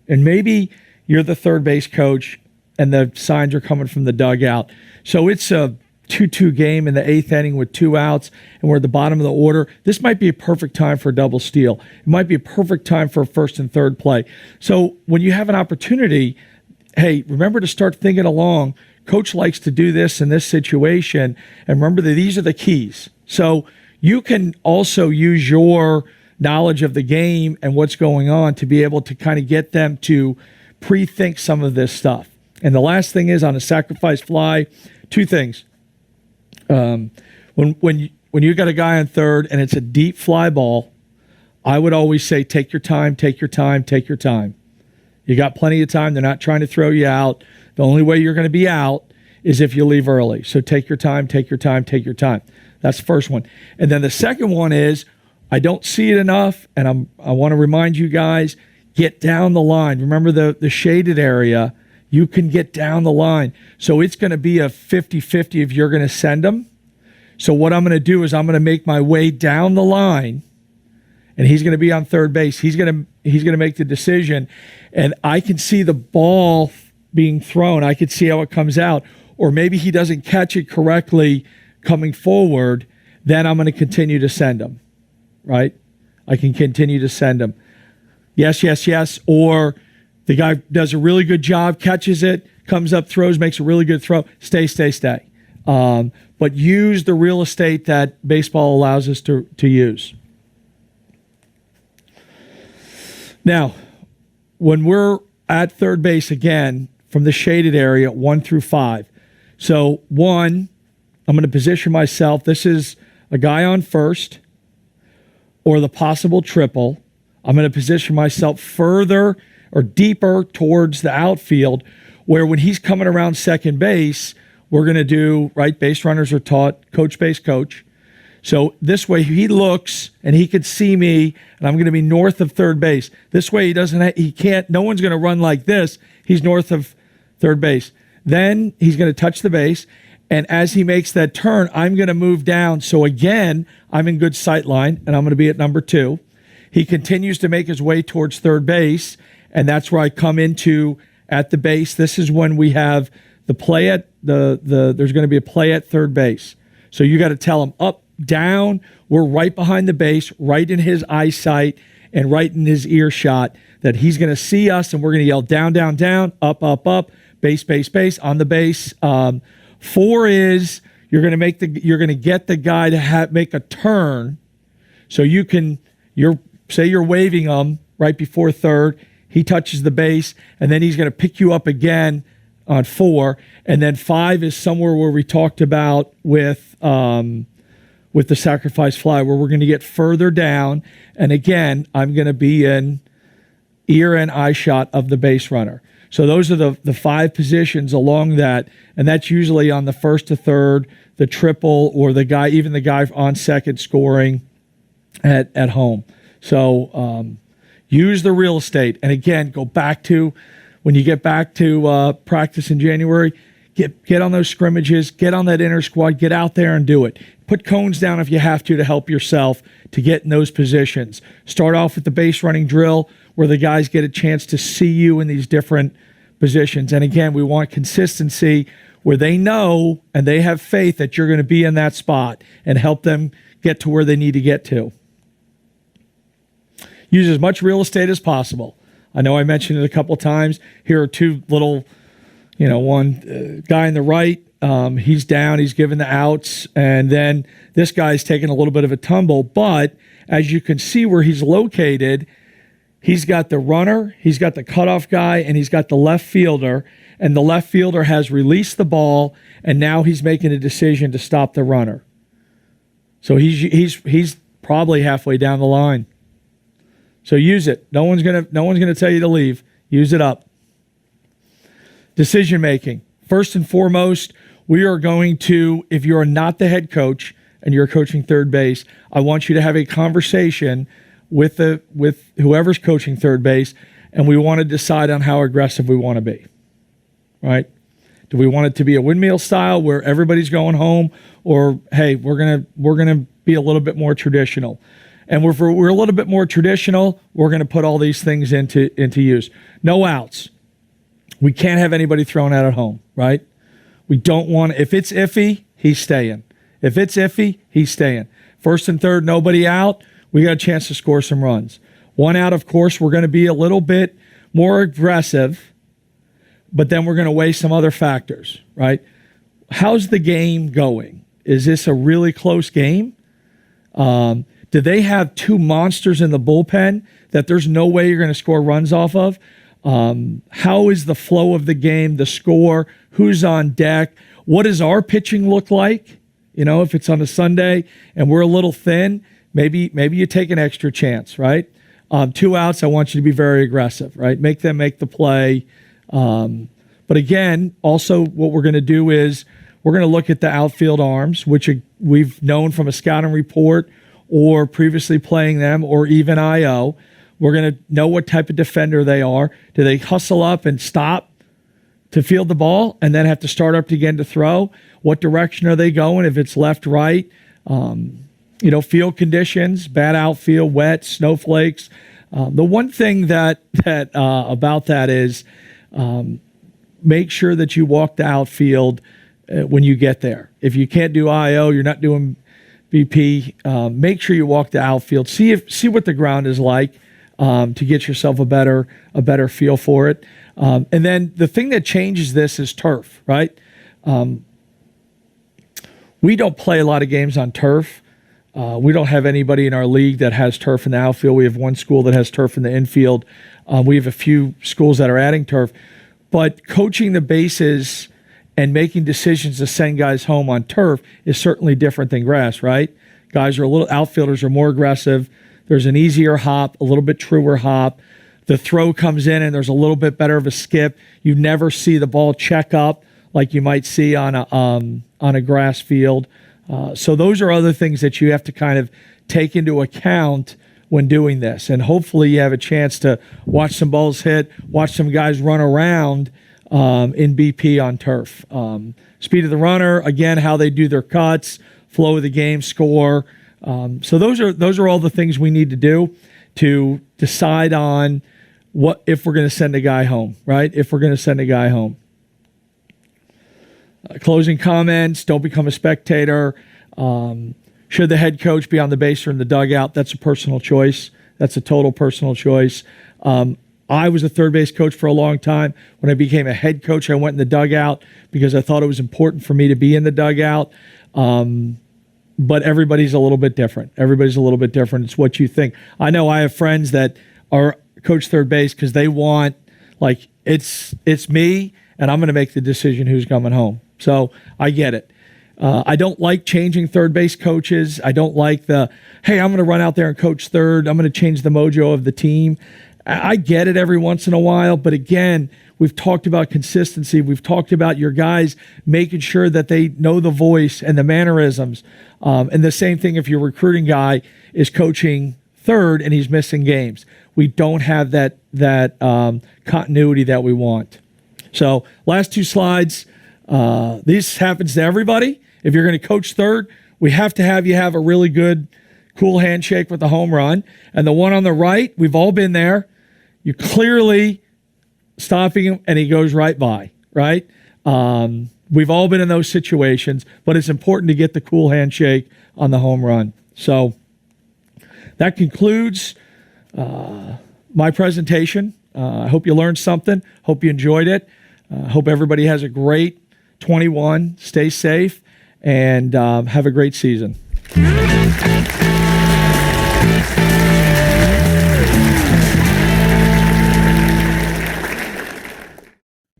And maybe you're the third base coach and the signs are coming from the dugout. So it's a 2-2 game in the 8th inning with 2 outs, and we're at the bottom of the order. This might be a perfect time for a double steal. It might be a perfect time for a first and third play. So when you have an opportunity, hey, remember to start thinking along. Coach likes to do this in this situation, and remember that these are the keys. So you can also use your knowledge of the game and what's going on to be able to kind of get them to pre-think some of this stuff. And the last thing is, on a sacrifice fly, 2 things. When you got a guy on third and it's a deep fly ball, I would always say, take your time, take your time, take your time. You got plenty of time. They're not trying to throw you out. The only way you're going to be out is if you leave early. So take your time, take your time, take your time. That's the first one. And then the second one is, I don't see it enough, and I want to remind you guys, get down the line. Remember the shaded area, you can get down the line. So it's going to be a 50-50 if you're going to send them. So what I'm going to do is I'm going to make my way down the line, and he's going to be on third base. He's going to make the decision, and I can see the ball being thrown. I can see how it comes out, or maybe he doesn't catch it correctly coming forward. Then I'm going to continue to send him. Right? I can continue to send them. Yes, yes, yes. Or the guy does a really good job, catches it, comes up, throws, makes a really good throw. Stay, stay, stay. But use the real estate that baseball allows us to use. Now, when we're at third base again, from the shaded area, 1 through 5. So 1, I'm going to position myself. This is a guy on first, or the possible triple. I'm going to position myself further or deeper towards the outfield, where when he's coming around second base, we're going to do, right, base runners are taught coach, base, coach. So this way he looks and he can see me, and I'm going to be north of third base. This way no one's going to run like this. He's north of third base. Then he's going to touch the base. And as he makes that turn, I'm going to move down. So again, I'm in good sight line, and I'm going to be at number 2. He continues to make his way towards third base, and that's where I come into at the base. This is when we have the play at there's going to be a play at third base. So you got to tell him up, down. We're right behind the base, right in his eyesight and right in his earshot, that he's going to see us, and we're going to yell down, down, down, up, up, up, base, base, base, on the base. 4 is you're going to get the guy to make a turn, so you're waving him right before third. He touches the base, and then he's going to pick you up again on 4. And then 5 is somewhere where we talked about with the sacrifice fly, where we're going to get further down. And again, I'm going to be in ear and eye shot of the base runner. So those are the 5 positions along that, and that's usually on the first to third, the triple, or the guy on second scoring at home. So use the real estate. And again, go back to when you get back to practice in January, get on those scrimmages, get on that inner squad, get out there and do it. Put cones down if you have to help yourself to get in those positions. Start off with the base running drill, where the guys get a chance to see you in these different positions. And again, we want consistency where they know and they have faith that you're going to be in that spot and help them get to where they need to get to. Use as much real estate as possible. I know I mentioned it a couple times. Here are 2 little, one guy on the right, he's down, he's given the outs, and then this guy's taking a little bit of a tumble, but as you can see where he's located, he's got the runner, he's got the cutoff guy, and he's got the left fielder, and the left fielder has released the ball, and now he's making a decision to stop the runner. So he's probably halfway down the line. So use it. No one's gonna tell you to leave. Use it up. Decision making. First and foremost, we are going to, if you're not the head coach and you're coaching third base, I want you to have a conversation with whoever's coaching third base, and we want to decide on how aggressive we want to be. Right? Do we want it to be a windmill style where everybody's going home, or hey, we're gonna be a little bit more traditional? And we're a little bit more traditional, we're going to put all these things into use. No outs. We can't have anybody thrown out at home, right? We don't want, if it's iffy, he's staying. If it's iffy, he's staying. First and third, nobody out. We got a chance to score some runs. One out, of course, we're going to be a little bit more aggressive, but then we're going to weigh some other factors, right? How's the game going? Is this a really close game? Do they have two monsters in the bullpen that there's no way you're going to score runs off of? How is the flow of the game, the score, who's on deck? What does our pitching look like? You know, if it's on a Sunday and we're a little thin, maybe you take an extra chance, right? 2 outs, I want you to be very aggressive, right? Make them make the play. But again, also what we're going to do is we're going to look at the outfield arms, which we've known from a scouting report or previously playing them, or even IO. We're going to know what type of defender they are. Do they hustle up and stop to field the ball and then have to start up again to throw? What direction are they going? If it's left, right, field conditions, bad outfield, wet, snowflakes. The one thing that about that is make sure that you walk the outfield when you get there. If you can't do IO, you're not doing BP, make sure you walk the outfield. See what the ground is like to get yourself a better feel for it. And then the thing that changes this is turf, right? We don't play a lot of games on turf. We don't have anybody in our league that has turf in the outfield. We have one school that has turf in the infield. We have a few schools that are adding turf. But coaching the bases and making decisions to send guys home on turf is certainly different than grass, right? Outfielders are more aggressive. There's an easier hop, a little bit truer hop. The throw comes in and there's a little bit better of a skip. You never see the ball check up like you might see on a grass field. So those are other things that you have to kind of take into account when doing this. And hopefully you have a chance to watch some balls hit, watch some guys run around in BP on turf. Speed of the runner, again, how they do their cuts, flow of the game, score. So those are all the things we need to do to decide on if we're going to send a guy home, right? If we're going to send a guy home. Closing comments, don't become a spectator. Should the head coach be on the base or in the dugout? That's a personal choice. That's a total personal choice. I was a third base coach for a long time. When I became a head coach, I went in the dugout because I thought it was important for me to be in the dugout. But everybody's a little bit different. It's what you think. I know I have friends that are coach third base because they want, like, it's me and I'm going to make the decision who's coming home. So I get it. I don't like changing third base coaches. I don't like hey, I'm going to run out there and coach third. I'm going to change the mojo of the team. I get it every once in a while, but again, we've talked about consistency. We've talked about your guys making sure that they know the voice and the mannerisms. And the same thing if your recruiting guy is coaching third and he's missing games. We don't have that continuity that we want. So last 2 slides. This happens to everybody. If you're going to coach third, we have to have you have a really good, cool handshake with the home run. And the one on the right, we've all been there. You're clearly stopping him and he goes right by, right? We've all been in those situations, but it's important to get the cool handshake on the home run. So that concludes my presentation. I hope you learned something. Hope you enjoyed it. Hope everybody has a great 21. Stay safe and have a great season.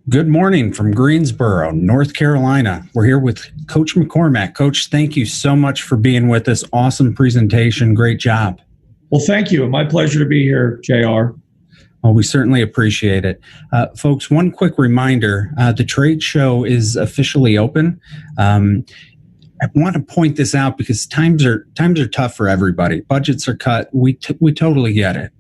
Good morning from Greensboro, North Carolina. We're here with Coach McCormack. Coach, thank you so much for being with us. Awesome presentation. Great job. Well, thank you. My pleasure to be here, JR. Well, we certainly appreciate it. Folks, one quick reminder, the trade show is officially open. I want to point this out because times are tough for everybody. Budgets are cut. We totally get it.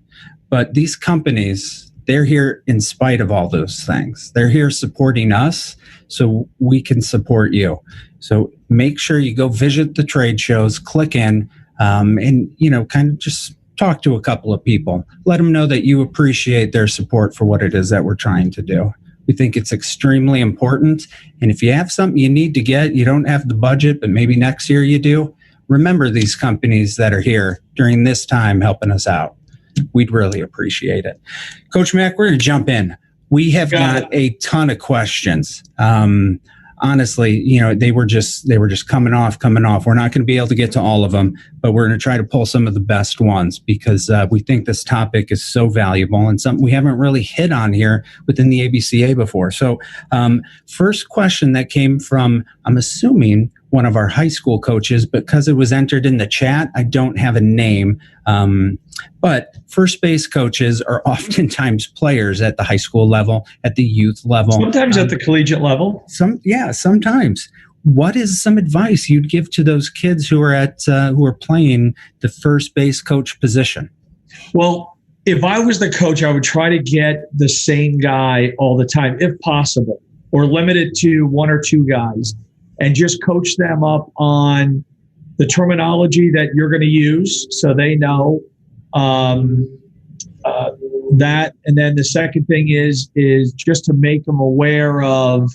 But these companies, they're here in spite of all those things. They're here supporting us so we can support you. So make sure you go visit the trade shows, click in, and, kind of just talk to a couple of people. Let them know that you appreciate their support for what it is that we're trying to do. We think it's extremely important. And if you have something you need to get, you don't have the budget, but maybe next year you do, remember these companies that are here during this time helping us out. We'd really appreciate it. Coach Mack, we're going to jump in. We have got a ton of questions. Honestly, they were just coming off. We're not going to be able to get to all of them, but we're going to try to pull some of the best ones because we think this topic is so valuable and something we haven't really hit on here within the ABCA before. So first question that came from, I'm assuming, one of our high school coaches, because it was entered in the chat, I don't have a name. But first base coaches are oftentimes players at the high school level, at the youth level. Sometimes at the collegiate level. Sometimes. What is some advice you'd give to those kids who are playing the first base coach position? Well, if I was the coach, I would try to get the same guy all the time, if possible, or limit it to one or two guys, and just coach them up on the terminology that you're going to use so they know that. And then the second thing is just to make them aware of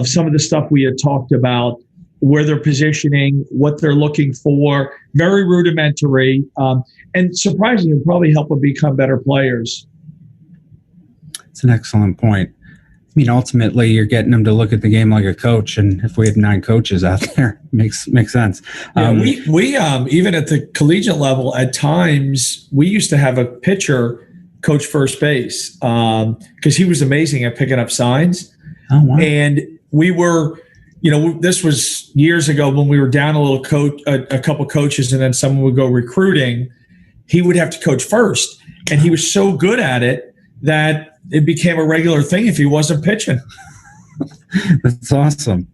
some of the stuff we had talked about, where they're positioning, what they're looking for, very rudimentary, and surprisingly, probably help them become better players. It's an excellent point. I mean, ultimately, you're getting them to look at the game like a coach, and if we had 9 coaches out there, makes sense. We even at the collegiate level, at times we used to have a pitcher coach first base because he was amazing at picking up signs. Oh wow! And we were, this was years ago when we were down a little coach, a couple coaches, and then someone would go recruiting. He would have to coach first, and he was so good at it that it became a regular thing if he wasn't pitching. That's awesome.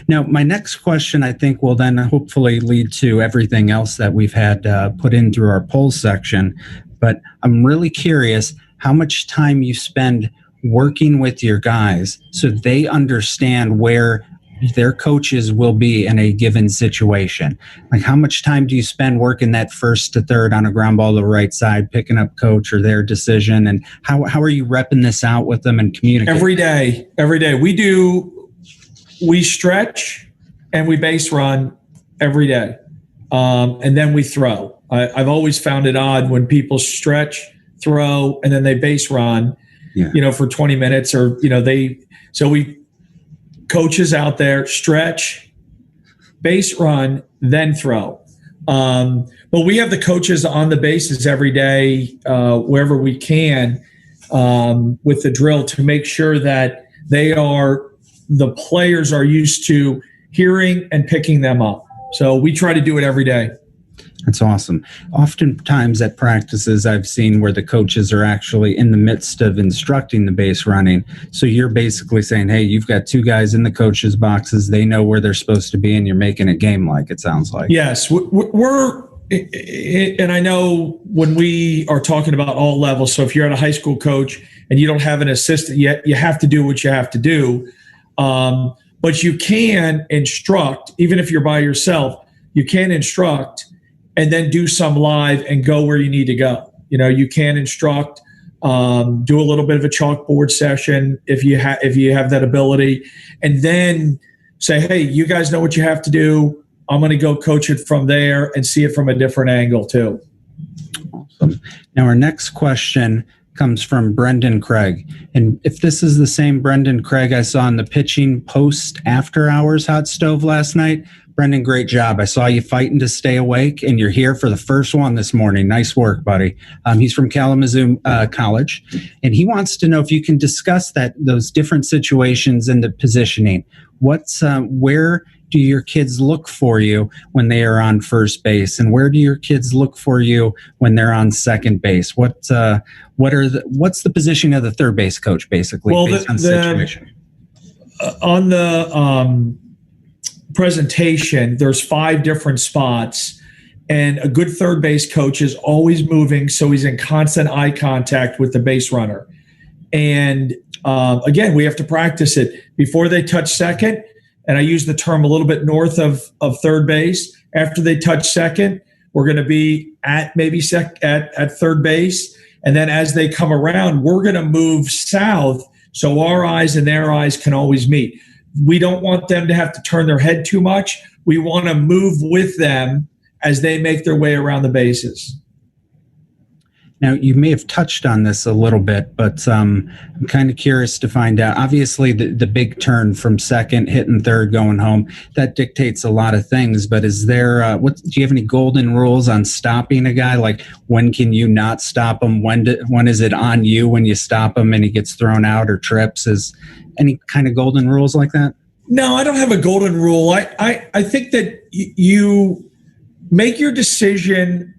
Now, my next question, I think, will then hopefully lead to everything else that we've had put in through our poll section. But I'm really curious how much time you spend working with your guys so they understand where their coaches will be in a given situation. Like, how much time do you spend working that first to third on a ground ball to the right side, picking up coach or their decision? And how are you repping this out with them and communicating? Every day. We stretch and we base run every day. And then we throw. I've always found it odd when people stretch, throw, and then they base run, for 20 minutes or, we coaches out there, stretch, base run, then throw. But we have the coaches on the bases every day, wherever we can, with the drill to make sure that the players are used to hearing and picking them up. So we try to do it every day. That's awesome. Oftentimes at practices, I've seen where the coaches are actually in the midst of instructing the base running. So you're basically saying, hey, you've got 2 guys in the coaches' boxes. They know where they're supposed to be, and you're making it game-like, it sounds like. Yes. And I know when we are talking about all levels, so if you're at a high school coach and you don't have an assistant yet, you have to do what you have to do. But you can instruct, even if you're by yourself, you can instruct and then do some live and go where you need to go. You can instruct, do a little bit of a chalkboard session if you have that ability, and then say, hey, you guys know what you have to do. I'm going to go coach it from there and see it from a different angle too. Awesome. Now our next question comes from Brendan Craig. And if this is the same Brendan Craig I saw in the pitching post after hours hot stove last night, Brendan, great job. I saw you fighting to stay awake, and you're here for the first one this morning. Nice work, buddy. He's from Kalamazoo College, and he wants to know if you can discuss those different situations and the positioning. Where do your kids look for you when they are on first base, and where do your kids look for you when they're on second base? What's the position of the third base coach, basically, based on the situation? On the presentation, there's 5 different spots. And a good third base coach is always moving, so he's in constant eye contact with the base runner. And again, we have to practice it before they touch second. And I use the term a little bit north of third base. After they touch second, we're going to be at maybe at third base. And then as they come around, we're going to move south so our eyes and their eyes can always meet. We don't want them to have to turn their head too much. We want to move with them as they make their way around the bases. Now, you may have touched on this a little bit, but I'm kind of curious to find out. Obviously, the big turn from second, hitting third, going home, that dictates a lot of things. But is there, do you have any golden rules on stopping a guy? Like, when can you not stop him? When is it on you when you stop him and he gets thrown out or trips? Is any kind of golden rules like that? No, I don't have a golden rule. I think that you make your decision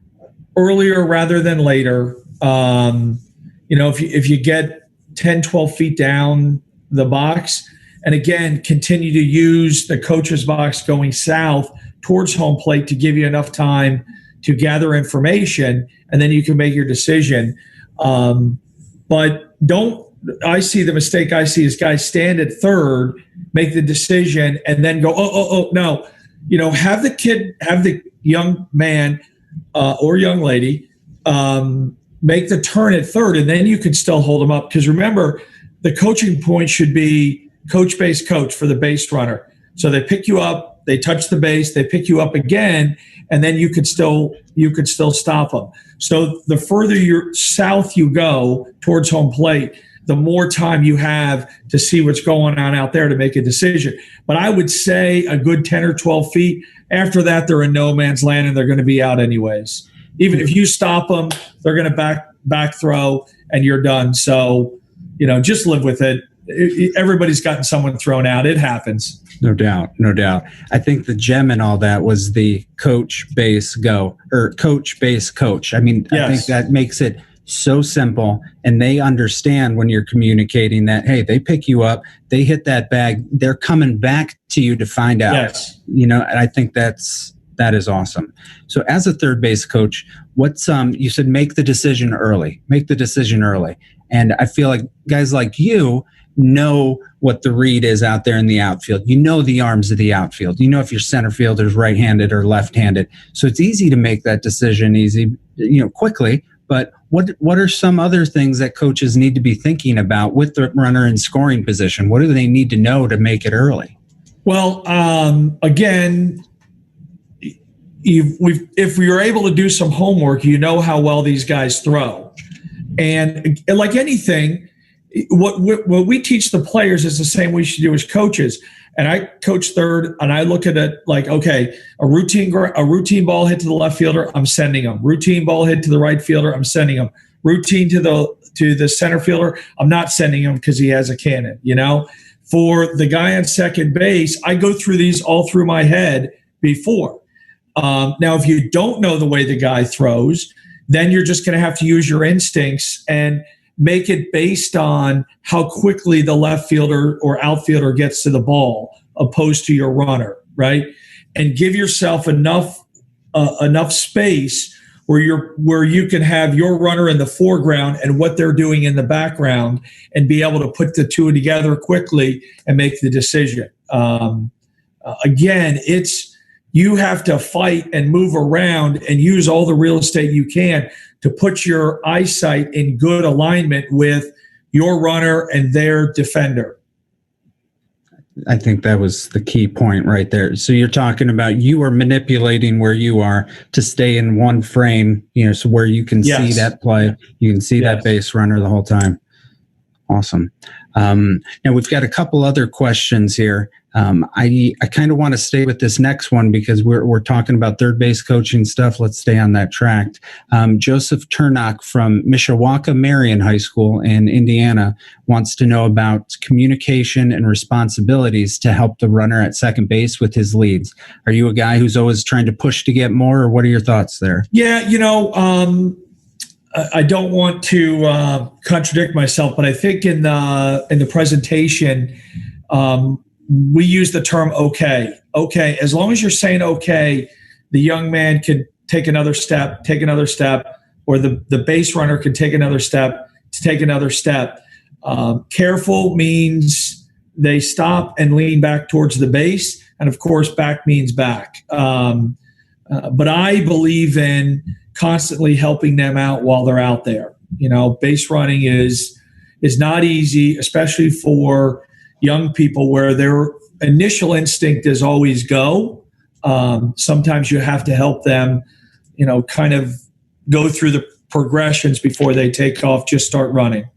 earlier rather than later. If you get 10, 12 feet down the box, and again, continue to use the coach's box going south towards home plate to give you enough time to gather information, and then you can make your decision. But I see the mistake I see is guys stand at third, make the decision, and then go, no. Have the young man or young lady make the turn at third, and then you can still hold them up. Because remember, the coaching point should be coach base coach for the base runner. So they pick you up, they touch the base, they pick you up again, and then you could still stop them. So the further south you go towards home plate, the more time you have to see what's going on out there to make a decision. But I would say a good 10 or 12 feet. After that, they're in no man's land, and they're going to be out anyways. Even if you stop them, they're going to back throw, and you're done. So, just live with it. Everybody's gotten someone thrown out. It happens. No doubt. I think the gem in all that was the coach base go, or coach base coach. I mean, yes. I think that makes it so simple, and they understand when you're communicating that, hey, they pick you up, they hit that bag, they're coming back to you to find out. Yes. And I think that is awesome. So as a third base coach, what's you said make the decision early. And I feel like guys like you know what the read is out there in the outfield. You know the arms of the outfield. You know if your center fielder's right-handed or left-handed. So it's easy to make that decision quickly. But what are some other things that coaches need to be thinking about with the runner in scoring position? What do they need to know to make it early? Well, again, if we are able to do some homework, how well these guys throw. And like anything, what we teach the players is the same we should do as coaches. And I coach third, and I look at it like, okay, a routine ball hit to the left fielder, I'm sending them. Routine ball hit to the right fielder, I'm sending them. Routine to the center fielder, I'm not sending him because he has a cannon. For the guy on second base, I go through these all through my head before. Now, if you don't know the way the guy throws, then you're just going to have to use your instincts and make it based on how quickly the left fielder or outfielder gets to the ball opposed to your runner, right? And give yourself enough space where you can have your runner in the foreground and what they're doing in the background, and be able to put the two together quickly and make the decision. Again, you have to fight and move around and use all the real estate you can to put your eyesight in good alignment with your runner and their defender. I think that was the key point right there. So you're talking about you are manipulating where you are to stay in one frame, so where you can see that play, you can see that base runner the whole time. Awesome. Now we've got a couple other questions here. I kind of want to stay with this next one because we're talking about third base coaching stuff. Let's stay on that track. Joseph Turnock from Mishawaka Marion High School in Indiana wants to know about communication and responsibilities to help the runner at second base with his leads. Are you a guy who's always trying to push to get more, or what are your thoughts there? Yeah, I don't want to contradict myself, but I think in the presentation, we use the term okay. Okay, as long as you're saying okay, the young man can take another step, or the base runner can take another step. Careful means they stop and lean back towards the base, and of course, back means back. But I believe in constantly helping them out while they're out there. Base running is not easy, especially for young people where their initial instinct is always go. Sometimes you have to help them, kind of go through the progressions before they take off, just start running.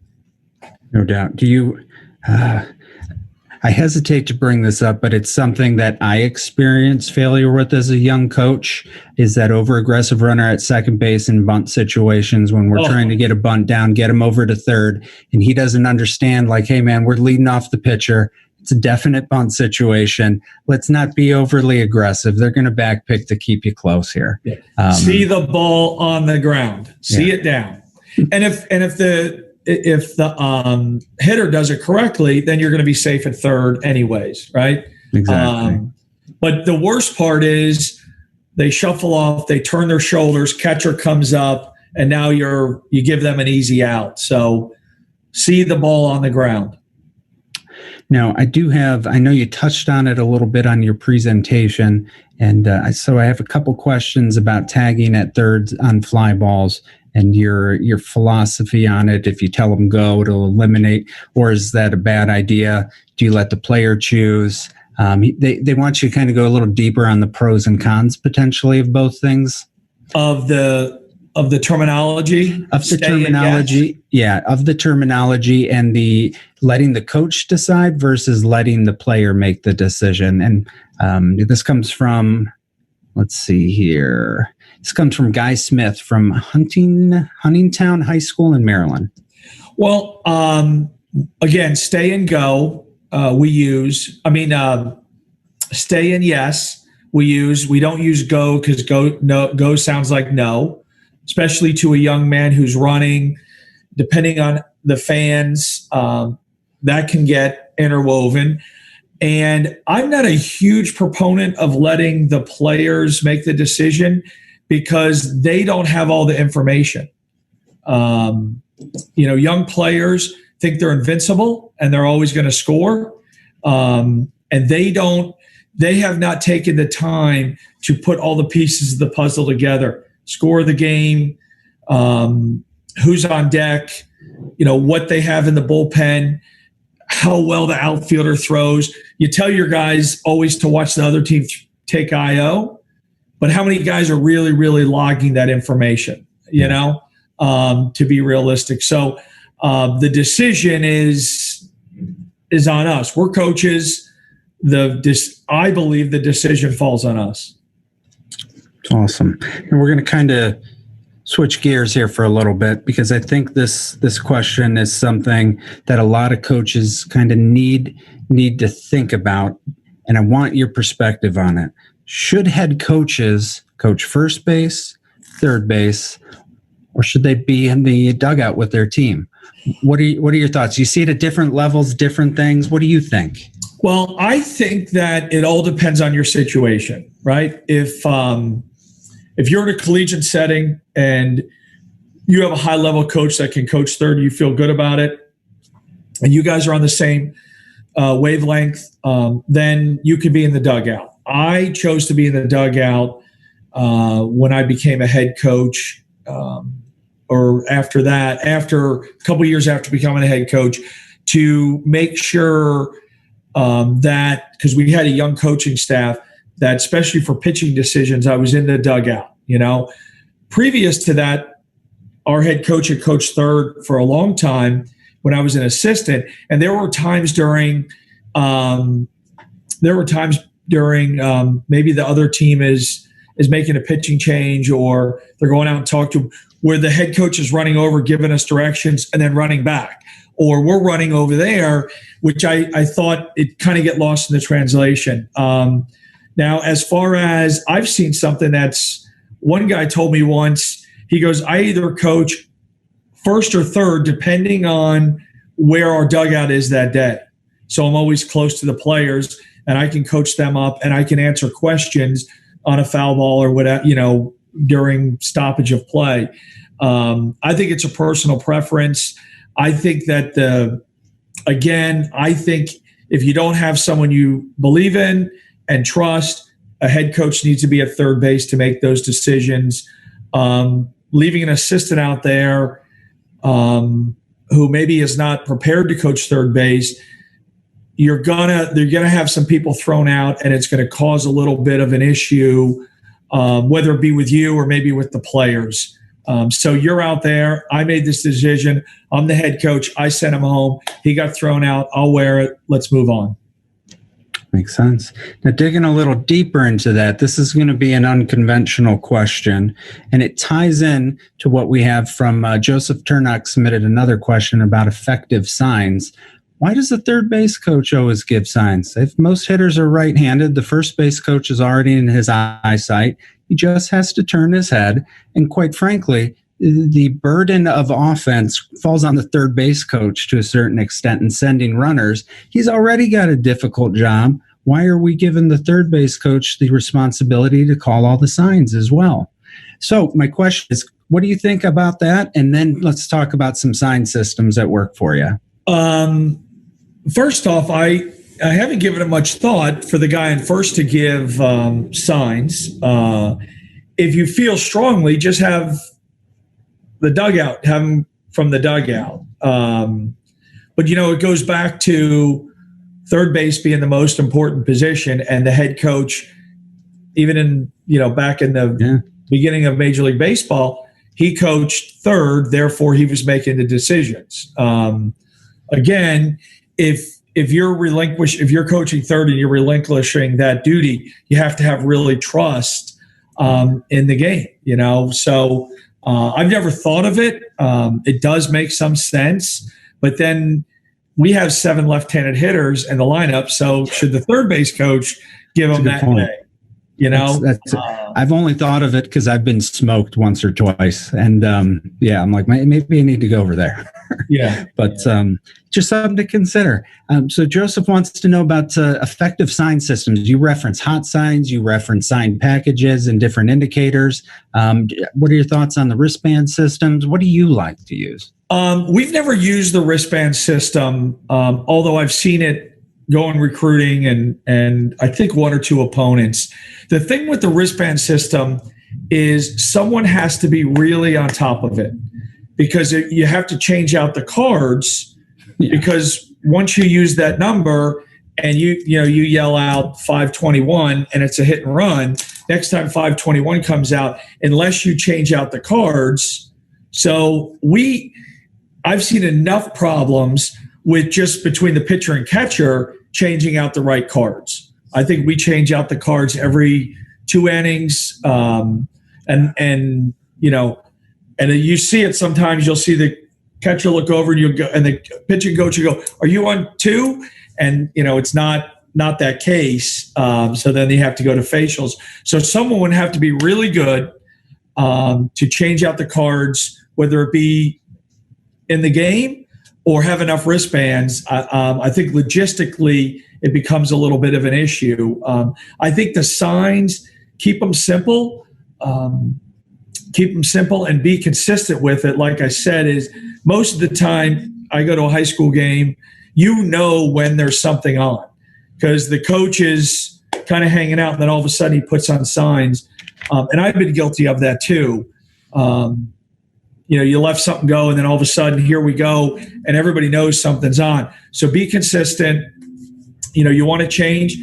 No doubt. Do you, I hesitate to bring this up, but it's something that I experienced failure with as a young coach, is that over-aggressive runner at second base in bunt situations when we're trying to get a bunt down, get him over to third, and he doesn't understand, like, hey, man, we're leading off the pitcher. It's a definite bunt situation. Let's not be overly aggressive. They're going to backpick to keep you close here. Yeah. See the ball on the ground. See it down. And if the hitter does it correctly, then you're going to be safe at third anyways, right? Exactly. But the worst part is they shuffle off, they turn their shoulders, catcher comes up, and now you give them an easy out. So see the ball on the ground. Now, I know you touched on it a little bit on your presentation, and so I have a couple questions about tagging at thirds on fly balls and your philosophy on it. If you tell them go, it'll eliminate, or is that a bad idea? Do you let the player choose? They want you to kind of go a little deeper on the pros and cons potentially of both things. Of the terminology? Of the terminology, of the terminology and the letting the coach decide versus letting the player make the decision. And this comes from, let's see here. This comes from Guy Smith from Huntingtown High School in Maryland. Well, again, stay and go. We use. Stay and yes. We use. We don't use go because go sounds like no, especially to a young man who's running. Depending on the fans, that can get interwoven. And I'm not a huge proponent of letting the players make the decision because they don't have all the information. Young players think they're invincible and they're always going to score. And they have not taken the time to put all the pieces of the puzzle together, score the game, who's on deck, what they have in the bullpen, how well the outfielder throws. You tell your guys always to watch the other team take IO, but how many guys are really, really logging that information, to be realistic? So the decision is on us. We're coaches. I believe the decision falls on us. Awesome. And we're going to kind of switch gears here for a little bit because I think this question is something that a lot of coaches kind of need to think about, and I want your perspective on it. Should head coaches coach first base, third base, or should they be in the dugout with their team? What are your thoughts? You see it at different levels, different things. What do you think? Well, I think that it all depends on your situation, right? If you're in a collegiate setting and you have a high-level coach that can coach third, you feel good about it, and you guys are on the same wavelength, then you could be in the dugout. I chose to be in the dugout when I became a head coach, or after a couple of years after becoming a head coach, to make sure that, because we had a young coaching staff, that especially for pitching decisions, I was in the dugout. Previous to that, our head coach had coached third for a long time, when I was an assistant. And there were times during maybe the other team is making a pitching change, or they're going out and talk to where the head coach is running over, giving us directions, and then running back, or we're running over there, which I thought it kind of get lost in the translation. Now, as far as I've seen something that's, one guy told me once, he goes, I either coach first or third, depending on where our dugout is that day. So I'm always close to the players, and I can coach them up, and I can answer questions on a foul ball or whatever, during stoppage of play. I think it's a personal preference. I think that I think if you don't have someone you believe in and trust, a head coach needs to be at third base to make those decisions. Leaving an assistant out there who maybe is not prepared to coach third base, they're gonna have some people thrown out, and it's going to cause a little bit of an issue, whether it be with you or maybe with the players. So you're out there. I made this decision. I'm the head coach. I sent him home. He got thrown out. I'll wear it. Let's move on. Makes sense. Now, digging a little deeper into that, this is going to be an unconventional question, and it ties in to what we have from Joseph Turnock submitted another question about effective signs. Why does the third base coach always give signs? If most hitters are right-handed, the first base coach is already in his eyesight. He just has to turn his head. And quite frankly, the burden of offense falls on the third base coach to a certain extent in sending runners. He's already got a difficult job. Why are we giving the third base coach the responsibility to call all the signs as well? So my question is, what do you think about that? And then let's talk about some sign systems that work for you. First off, I haven't given it much thought for the guy in first to give signs. If you feel strongly, just have the dugout, have him from the dugout. But, it goes back to third base being the most important position, and the head coach, even in, back in the beginning of Major League Baseball, he coached third, therefore he was making the decisions. Again, if you're coaching third and you're relinquishing that duty, you have to have really trust in the game, So I've never thought of it. It does make some sense, but then we have 7 left-handed hitters in the lineup. So should the third base coach give them that point. day? That's I've only thought of it because I've been smoked once or twice, and I'm like, maybe I need to go over there. But just something to consider. So Joseph wants to know about effective sign systems. You reference hot signs, you reference sign packages and different indicators. What are your thoughts on the wristband systems? What do you like to use? We've never used the wristband system, although I've seen it go in recruiting and I think 1 or 2 opponents. The thing with the wristband system is someone has to be really on top of it, because you have to change out the cards, because once you use that number and you yell out 521 and it's a hit and run, next time 521 comes out, unless you change out the cards. So I've seen enough problems with just between the pitcher and catcher changing out the right cards. I think we change out the cards every 2 innings. And you see it sometimes. You'll see the catcher look over and you go, and the pitching coach will go, "Are you on 2?" And it's not that case. So then you have to go to facials. So someone would have to be really good to change out the cards, whether it be in the game or have enough wristbands. I think logistically it becomes a little bit of an issue. I think the signs, keep them simple and be consistent with it. Like I said, is most of the time I go to a high school game, when there's something on, because the coach is kind of hanging out and then all of a sudden he puts on signs. And I've been guilty of that too. You left something go and then all of a sudden here we go and everybody knows something's on. So be consistent. You want to change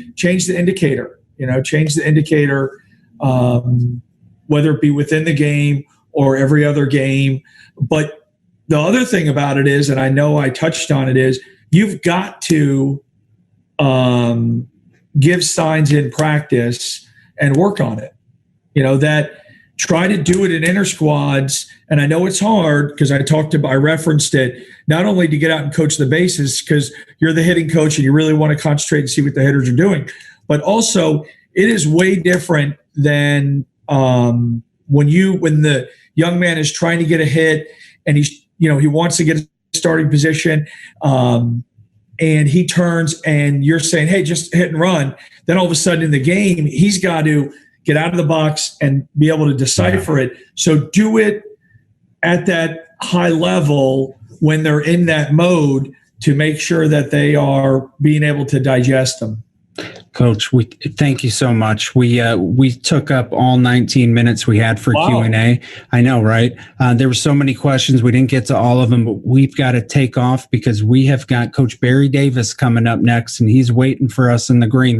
the indicator, whether it be within the game or every other game. But the other thing about it is, and I know I touched on it, is you've got to give signs in practice and work on it. That try to do it in inter squads. And I know it's hard because I referenced it, not only to get out and coach the bases because you're the hitting coach and you really want to concentrate and see what the hitters are doing, but also it is way different than when the young man is trying to get a hit and he wants to get a starting position, and he turns and you're saying, hey, just hit and run. Then all of a sudden in the game, he's got to get out of the box and be able to decipher it. So do it at that high level when they're in that mode to make sure that they are being able to digest them. Coach, we thank you so much. We took up all 19 minutes we had for Q&A. I know, right? There were so many questions. We didn't get to all of them, but we've got to take off because we have got Coach Barry Davis coming up next, and he's waiting for us in the green room.